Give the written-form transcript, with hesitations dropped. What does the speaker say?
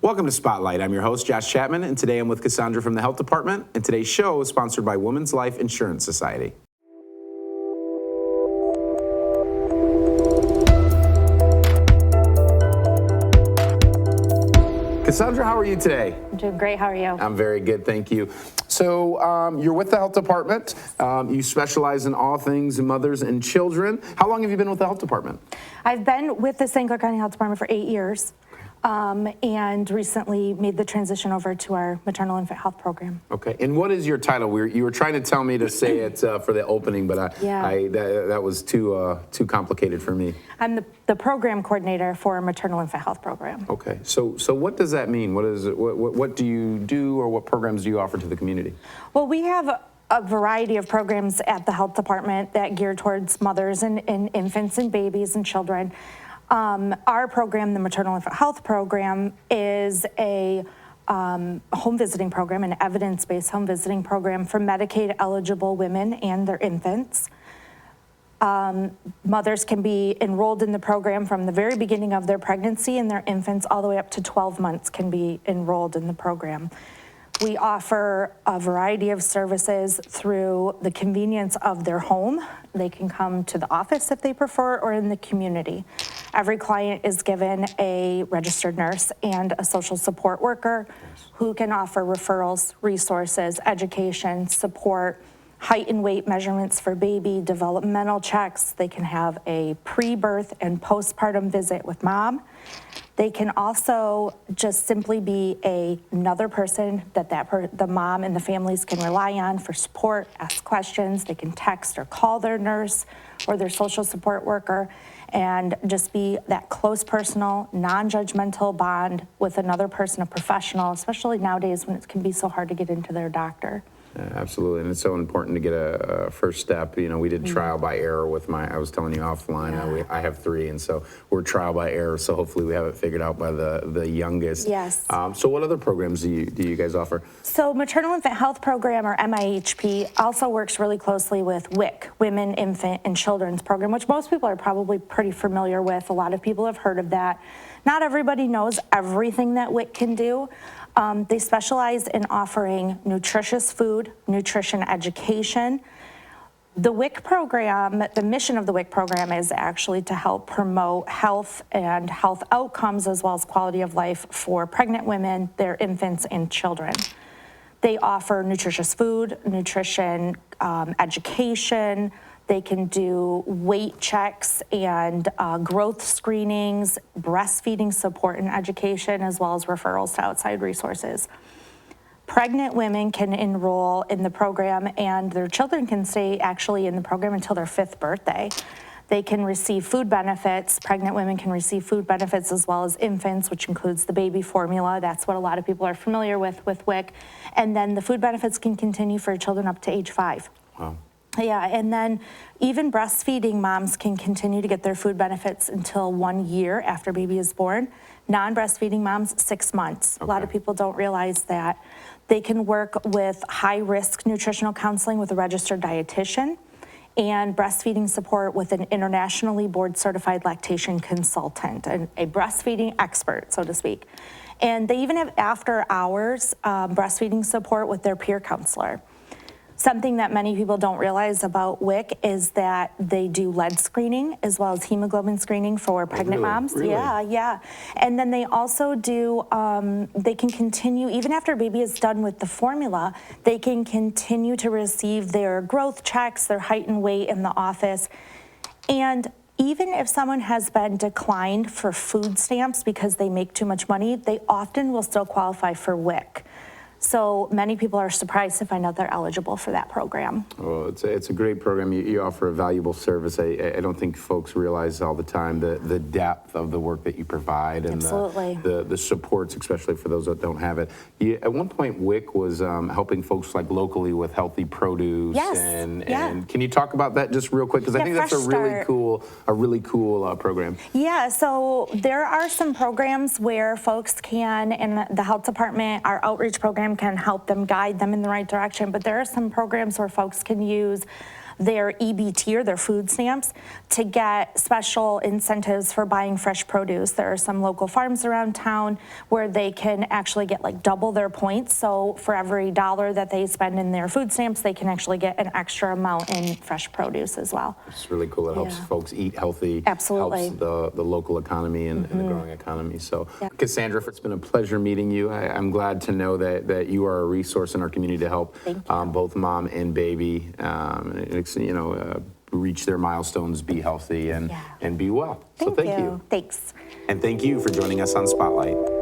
Welcome to Spotlight. I'm your host, Josh Chapman, and today I'm with Kassandre from the Health Department, and today's show is sponsored by Women's Life Insurance Society. Kassandre, how are you today? I'm doing great. How are you? I'm very good, thank you. So you're with the Health Department. You specialize in all things mothers and children. How long have you been with the Health Department? I've been with the St. Clair County Health Department for 8 years. And recently made the transition over to our maternal infant health program. Okay, and what is your title? You were trying to tell me to say it for the opening, but that was too complicated for me. I'm the program coordinator for a maternal infant health program. Okay, so what does that mean? What is it? What do you do, or what programs do you offer to the community? Well, we have a variety of programs at the health department that gear towards mothers and infants and babies and children. Our program, the Maternal Infant Health Program, is a home visiting program, an evidence-based home visiting program for Medicaid-eligible women and their infants. Mothers can be enrolled in the program from the very beginning of their pregnancy, and their infants all the way up to 12 months can be enrolled in the program. We offer a variety of services through the convenience of their home. They can come to the office if they prefer, or in the community. Every client is given a registered nurse and a social support worker who can offer referrals, resources, education, support, height and weight measurements for baby, developmental checks. They can have a pre-birth and postpartum visit with mom. They can also just simply be another person that the mom and the families can rely on for support, ask questions. They can text or call their nurse or their social support worker and just be that close, personal, non-judgmental bond with another person, a professional, especially nowadays when it can be so hard to get into their doctor. Absolutely, and it's so important to get a first step. You know, we did trial by error with I was telling you offline, I have 3, and so we're trial by error, so hopefully we have it figured out by the youngest. Yes. So what other programs do you guys offer? So Maternal Infant Health Program, or MIHP, also works really closely with WIC, Women, Infant, and Children's Program, which most people are probably pretty familiar with. A lot of people have heard of that. Not everybody knows everything that WIC can do. They specialize in offering nutritious food, nutrition education. The WIC program, the mission of the WIC program is actually to help promote health and health outcomes as well as quality of life for pregnant women, their infants, and children. They offer nutritious food, nutrition education. They can do weight checks and growth screenings, breastfeeding support and education, as well as referrals to outside resources. Pregnant women can enroll in the program, and their children can stay actually in the program until their 5th birthday. They can receive food benefits. Pregnant women can receive food benefits as well as infants, which includes the baby formula. That's what a lot of people are familiar with WIC. And then the food benefits can continue for children up to age 5. Wow. Yeah, and then even breastfeeding moms can continue to get their food benefits until 1 year after baby is born. Non-breastfeeding moms, 6 months. Okay. A lot of people don't realize that. They can work with high-risk nutritional counseling with a registered dietitian and breastfeeding support with an internationally board-certified lactation consultant, and a breastfeeding expert, so to speak. And they even have after-hours breastfeeding support with their peer counselor. Something that many people don't realize about WIC is that they do lead screening as well as hemoglobin screening for pregnant moms. Really? Yeah. And then they also do, they can continue, even after baby is done with the formula, they can continue to receive their growth checks, their height and weight in the office. And even if someone has been declined for food stamps because they make too much money, they often will still qualify for WIC. So many people are surprised to find out they're eligible for that program. Well, it's a great program. You offer a valuable service. I don't think folks realize all the time the depth of the work that you provide and the supports, especially for those that don't have it. At one point, WIC was helping folks like locally with healthy produce. Yes. And can you talk about that just real quick? Because I think that's a really cool program. Yeah. So there are some programs where folks can, in the health department, our outreach program can help them, guide them in the right direction. But there are some programs where folks can use their EBT or their food stamps to get special incentives for buying fresh produce. There are some local farms around town where they can actually get like double their points. So for every $1 that they spend in their food stamps, they can actually get an extra amount in fresh produce as well. It's really cool. It helps folks eat healthy. Absolutely. Helps the local economy and the growing economy. So, Kassandre, it's been a pleasure meeting you. I'm glad to know that you are a resource in our community to help both mom and baby, reach their milestones, be healthy, and be well. So thank you. Thanks. And thank you for joining us on Spotlight.